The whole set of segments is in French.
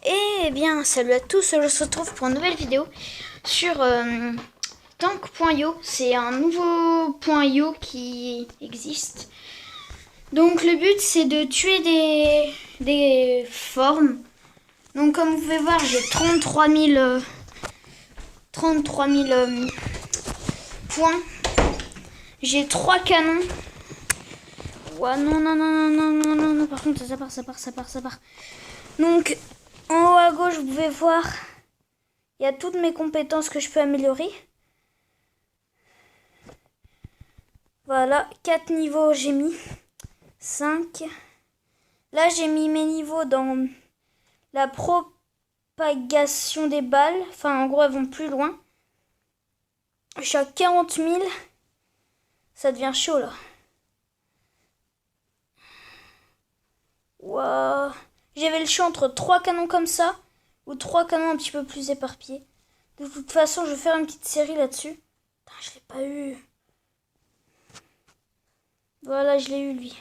Eh bien, salut à tous, je se retrouve pour une nouvelle vidéo sur Tank.io. C'est un nouveau point .io qui existe. Donc le but c'est de tuer des formes. Donc comme vous pouvez voir, j'ai 33 000 points. J'ai 3 canons. Ouais, non, par contre ça part. Donc en haut à gauche, vous pouvez voir, il y a toutes mes compétences que je peux améliorer. Voilà, 4 niveaux j'ai mis. 5. Là, j'ai mis mes niveaux dans la propagation des balles. Enfin, en gros, elles vont plus loin. Je suis à 40 000. Ça devient chaud, là. Waouh. J'avais le choix entre 3 canons comme ça ou 3 canons un petit peu plus éparpillés. De toute façon, je vais faire une petite série là-dessus. Putain, je l'ai pas eu. Voilà, je l'ai eu, lui.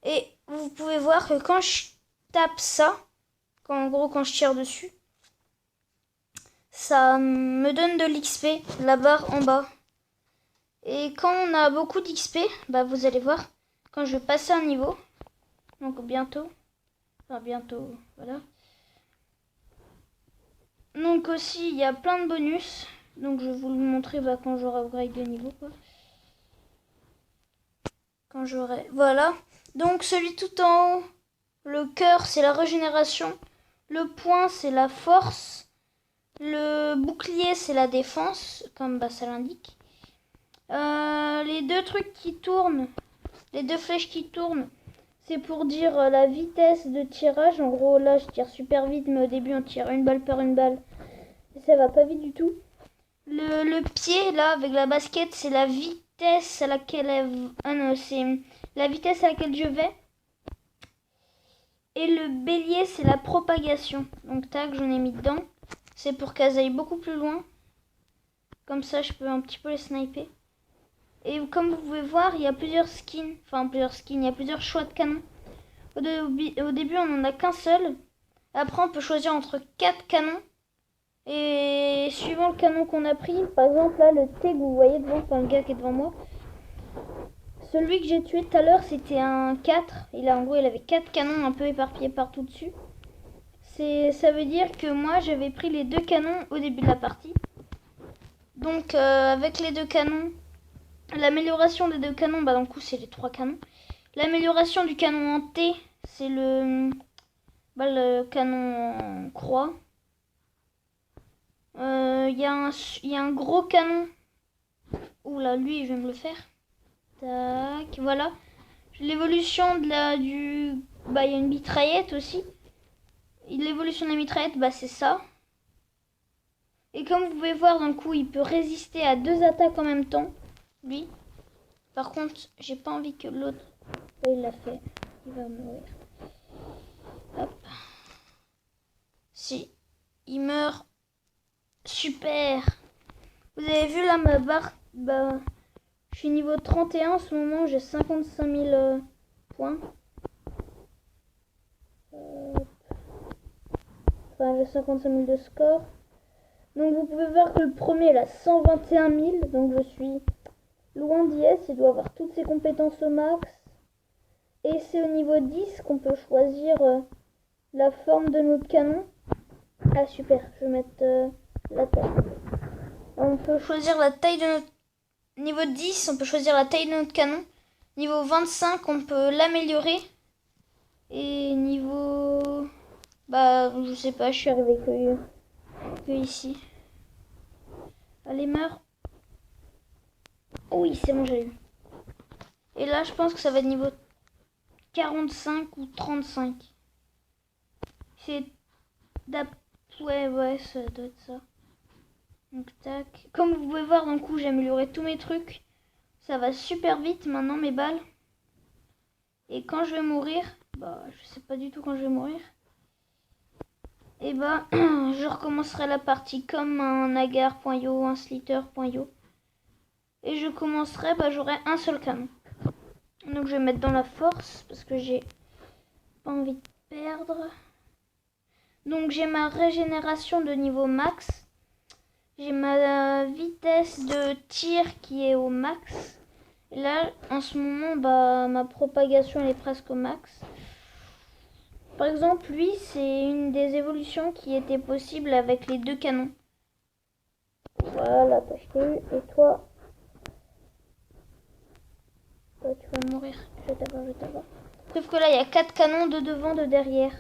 Et vous pouvez voir que quand je tape ça, quand je tire dessus, ça me donne de l'XP, la barre en bas. Et quand on a beaucoup d'XP, bah vous allez voir, quand je vais passer un niveau, donc bientôt, voilà. Donc aussi, il y a plein de bonus, donc je vais vous le montrer quand j'aurai upgrade de niveau, quoi. Quand j'aurai, voilà. Donc celui tout en haut, le cœur c'est la régénération, le point c'est la force, le bouclier c'est la défense, comme ça l'indique. Les deux trucs qui tournent, les deux flèches qui tournent, c'est pour dire la vitesse de tirage. En gros, là, je tire super vite, mais au début, on tire une balle par une balle. Et ça va pas vite du tout. Le pied, là, avec la basket, c'est la vitesse à laquelle c'est la vitesse à laquelle je vais. Et le bélier, c'est la propagation. Donc, tac, j'en ai mis dedans. C'est pour qu'elles aillent beaucoup plus loin. Comme ça, je peux un petit peu les sniper. Et comme vous pouvez voir, il y a plusieurs skins. Il y a plusieurs choix de canons. Au début, on n'en a qu'un seul. Après, on peut choisir entre 4 canons. Et suivant le canon qu'on a pris, par exemple, là, le T que vous voyez devant, le gars qui est devant moi. Celui que j'ai tué tout à l'heure, c'était un 4. En gros, il avait 4 canons un peu éparpillés partout dessus. Ça veut dire que moi, j'avais pris les 2 canons au début de la partie. Donc, avec les 2 canons, l'amélioration des 2 canons, d'un coup, c'est les 3 canons. L'amélioration du canon en T, c'est le canon en croix. Il y a un gros canon. Oula, lui, je vais me le faire. Tac, voilà. L'évolution il y a une mitraillette aussi. L'évolution de la mitraillette, c'est ça. Et comme vous pouvez voir, d'un coup, il peut résister à 2 attaques en même temps. Lui. Par contre, j'ai pas envie que l'autre... il l'a fait. Il va mourir. Hop. Si. Il meurt. Super. Vous avez vu là ma barre. Je suis niveau 31 en ce moment. J'ai 55 000 points. J'ai 55 000 de score. Donc vous pouvez voir que le premier il a 121 000. Donc je suis loin d'IS. Il doit avoir toutes ses compétences au max. Et c'est au niveau 10 qu'on peut choisir la forme de notre canon. Ah super, je vais mettre la taille. On peut choisir la taille de notre... Niveau 10, on peut choisir la taille de notre canon. Niveau 25, on peut l'améliorer. Et niveau... je sais pas, je suis arrivée que ici. Allez, meurs. Oui, c'est bon, j'ai eu. Et là, je pense que ça va être niveau 45 ou 35. C'est... Ouais, ça doit être ça. Donc, tac. Comme vous pouvez voir, d'un coup, j'ai amélioré tous mes trucs. Ça va super vite maintenant, mes balles. Et quand je vais mourir, je sais pas du tout quand je vais mourir. Et je recommencerai la partie comme un agar.io, un slither.io. Et je commencerai, j'aurai un seul canon. Donc je vais mettre dans la force parce que j'ai pas envie de perdre. Donc j'ai ma régénération de niveau max. J'ai ma vitesse de tir qui est au max. Et là, en ce moment, ma propagation elle est presque au max. Par exemple, lui, c'est une des évolutions qui était possible avec les 2 canons. Voilà, je t'ai eu. Et toi, tu vas mourir. Je vais t'avoir. Sauf que là, il y a 4 canons de devant, de derrière.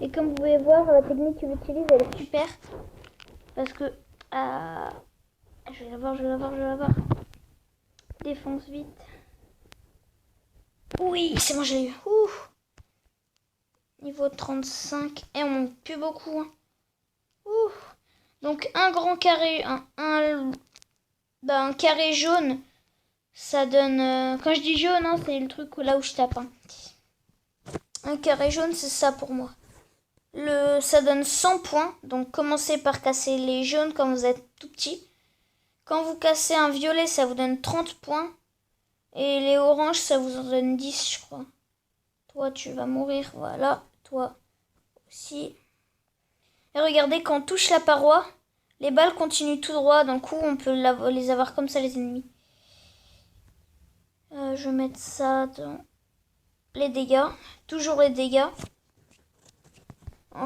Et comme vous pouvez voir, la technique que j'utilise, elle est super. Parce que... je vais l'avoir. Défonce vite. Oui, c'est bon, j'ai eu. Ouh. Niveau 35. Et on monte plus beaucoup. Hein. Ouh. Donc un grand carré, un carré jaune, ça donne... quand je dis jaune, hein, c'est le truc là où je tape. Hein. Un carré jaune, c'est ça pour moi. Ça donne 100 points. Donc commencez par casser les jaunes quand vous êtes tout petit. Quand vous cassez un violet, ça vous donne 30 points. Et les oranges, ça vous en donne 10, je crois. Toi, tu vas mourir. Voilà. Toi aussi. Et regardez, quand on touche la paroi, les balles continuent tout droit. D'un coup, on peut les avoir comme ça, les ennemis. Je vais mettre ça dans les dégâts. Toujours les dégâts.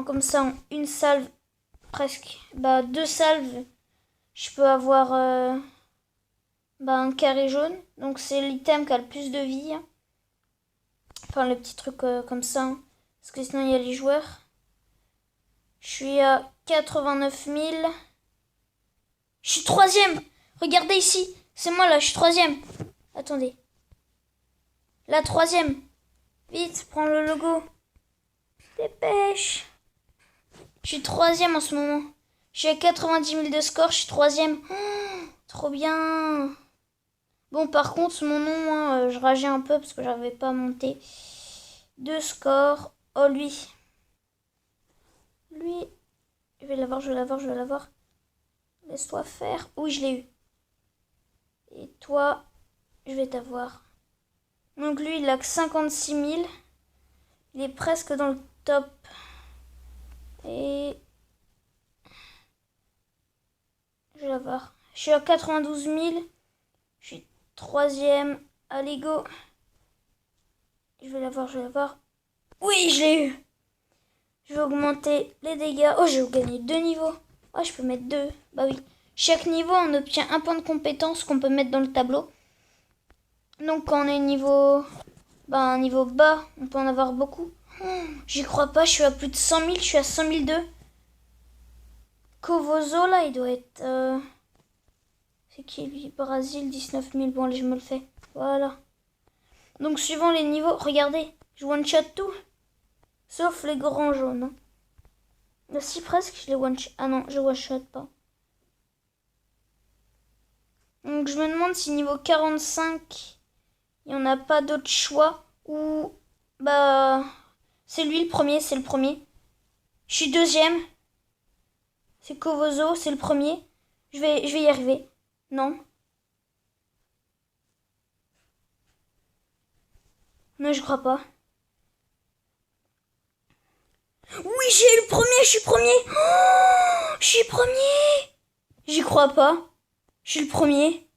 Comme ça, en une salve, presque. 2 salves, je peux avoir un carré jaune. Donc, c'est l'item qui a le plus de vie. Enfin, le petit truc comme ça. Hein. Parce que sinon, il y a les joueurs. Je suis à 89 000. Je suis 3e. Regardez ici. C'est moi là, je suis 3e. Attendez. La 3e. Vite, prends le logo. Dépêche. Je suis 3e en ce moment. Je suis à 90 000 de score, je suis 3e. Oh, trop bien. Bon, par contre, mon nom, hein, je rageais un peu parce que j'arrivais pas à monter. 2 scores. Oh, lui. Lui. Je vais l'avoir. Laisse-toi faire. Oui, je l'ai eu. Et toi, je vais t'avoir. Donc lui, il a que 56 000. Il est presque dans le top. Et... je vais l'avoir. Je suis à 92 000. Je suis 3e. Allez, go. Je vais l'avoir. Oui, je l'ai eu. Je vais augmenter les dégâts. Oh, j'ai gagné 2 niveaux. Oh, je peux mettre 2. Bah oui. Chaque niveau, on obtient un point de compétence qu'on peut mettre dans le tableau. Donc, quand on est niveau bas, on peut en avoir beaucoup. Oh, j'y crois pas, je suis à plus de 100 000. Je suis à 100 002. Covozo, là, il doit être... c'est qui, lui? Brésil, 19 000. Bon, allez, je me le fais. Voilà. Donc, suivant les niveaux... regardez, je one-shot tout. Sauf les grands jaunes. Hein. Si, presque, je les one-shot. Ah non, je one-shot pas. Donc, je me demande si niveau 45, il n'y en a pas d'autre choix. Ou, c'est lui le premier, c'est le premier. Je suis 2e. C'est Covozo, c'est le premier. Je vais y arriver. Non. Non, je crois pas. Oui, j'ai eu le premier, je suis premier. Oh, je suis premier. J'y crois pas. Je suis le premier.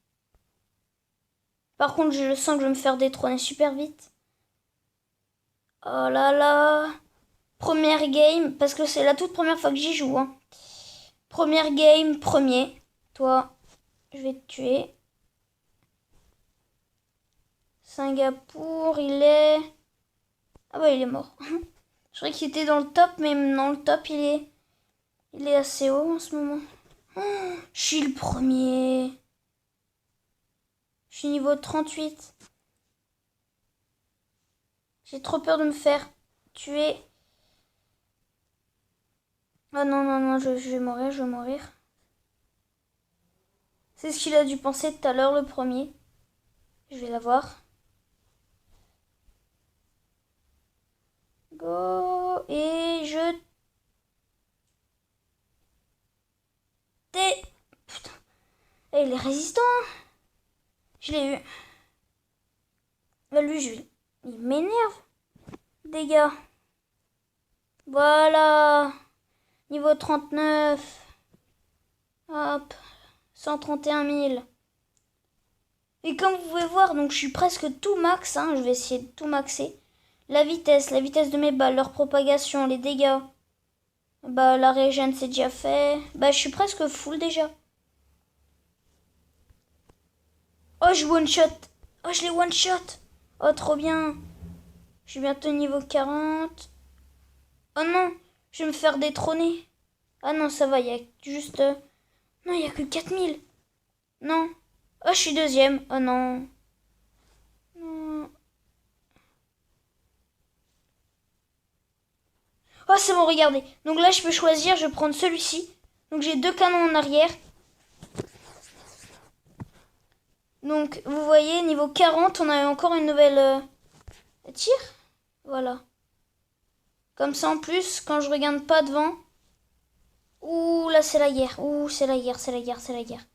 Par contre, je sens que je vais me faire détrôner super vite. Oh là là. Première game, parce que c'est la toute première fois que j'y joue. Hein. Première game, premier. Toi, je vais te tuer. Singapour, il est... ah bah il est mort. Je croyais qu'il était dans le top, mais non, le top, il est assez haut en ce moment. Oh, je suis le premier. Je suis niveau 38. J'ai trop peur de me faire tuer. Ah non, non, non, je vais mourir. C'est ce qu'il a dû penser tout à l'heure, le premier. Je vais l'avoir. Go. Et je... putain. Et il est résistant. Je l'ai eu. Bah lui, il m'énerve. Dégâts. Voilà. Niveau 39. Hop. 131 000. Et comme vous pouvez voir, donc je suis presque tout max. Hein, je vais essayer de tout maxer. La vitesse de mes balles, leur propagation, les dégâts. Bah la régène c'est déjà fait. Bah je suis presque full déjà. Oh je one shot. Oh je l'ai one shot. Oh trop bien. Je suis bientôt niveau 40. Oh non, je vais me faire détrôner. Ah non ça va, il y a juste... Non il y a que 4000. Non. Oh je suis deuxième. Oh non. Non. Oh c'est bon regardez. Donc là je peux choisir, je vais prendre celui-ci. Donc j'ai 2 canons en arrière. Donc, vous voyez, niveau 40, on a encore une nouvelle tir. Voilà. Comme ça, en plus, quand je regarde pas devant... Ouh, là, c'est la guerre. Ouh, c'est la guerre, c'est la guerre, c'est la guerre.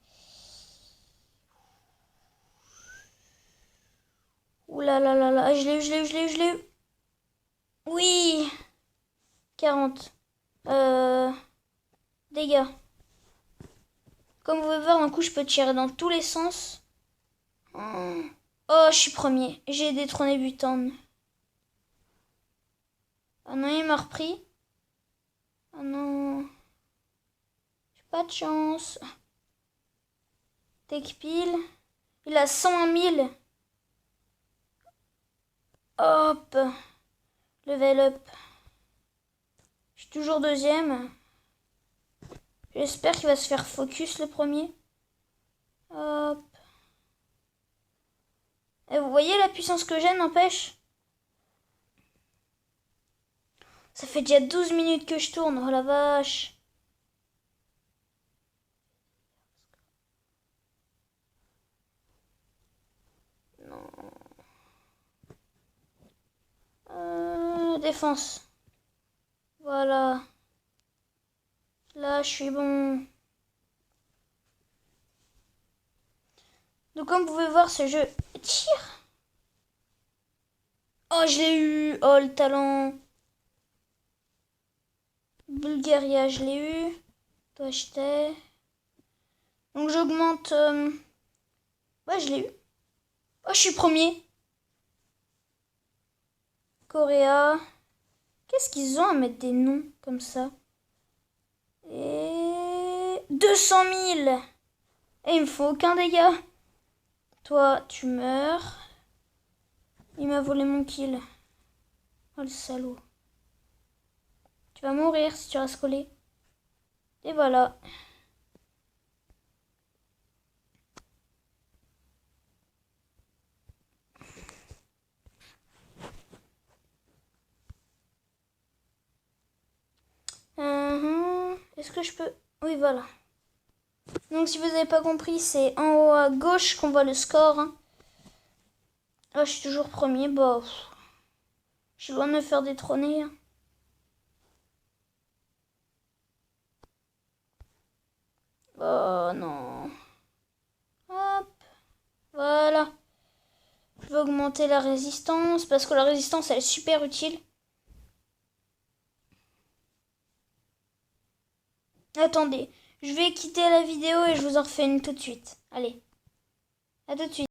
Ouh là là là là. Je l'ai eu, je l'ai eu, je l'ai eu, je l'ai eu. Oui. 40. Dégâts. Comme vous pouvez voir, d'un coup, je peux tirer dans tous les sens. Oh, je suis premier. J'ai détrôné Butan. Ah non, il m'a repris. Ah non. J'ai pas de chance. Tech pile. Il a 101 000. Hop. Level up. Je suis toujours deuxième. J'espère qu'il va se faire focus le premier. Hop. Et vous voyez la puissance que j'ai, n'empêche. Ça fait déjà 12 minutes que je tourne. Oh la vache. Non. Défense. Voilà. Là, je suis bon. Donc, comme vous pouvez voir, ce jeu tire. Oh, je l'ai eu. Oh, le talent. Bulgaria, je l'ai eu. Toi, je t'ai. Donc, j'augmente. Ouais, je l'ai eu. Oh, je suis premier. Coréa. Qu'est-ce qu'ils ont à mettre des noms comme ça? Et 200 000. Et il me faut aucun dégât. Toi, tu meurs. Il m'a volé mon kill. Oh le salaud. Tu vas mourir si tu restes collé. Et voilà. Est-ce que je peux... Oui, voilà. Donc, si vous n'avez pas compris, c'est en haut à gauche qu'on voit le score. Hein. Oh, je suis toujours premier. Bah, je suis loin de me faire détrôner. Hein. Oh, non. Hop. Voilà. Je vais augmenter la résistance parce que la résistance, elle est super utile. Attendez, je vais quitter la vidéo et je vous en refais une tout de suite. Allez, à tout de suite.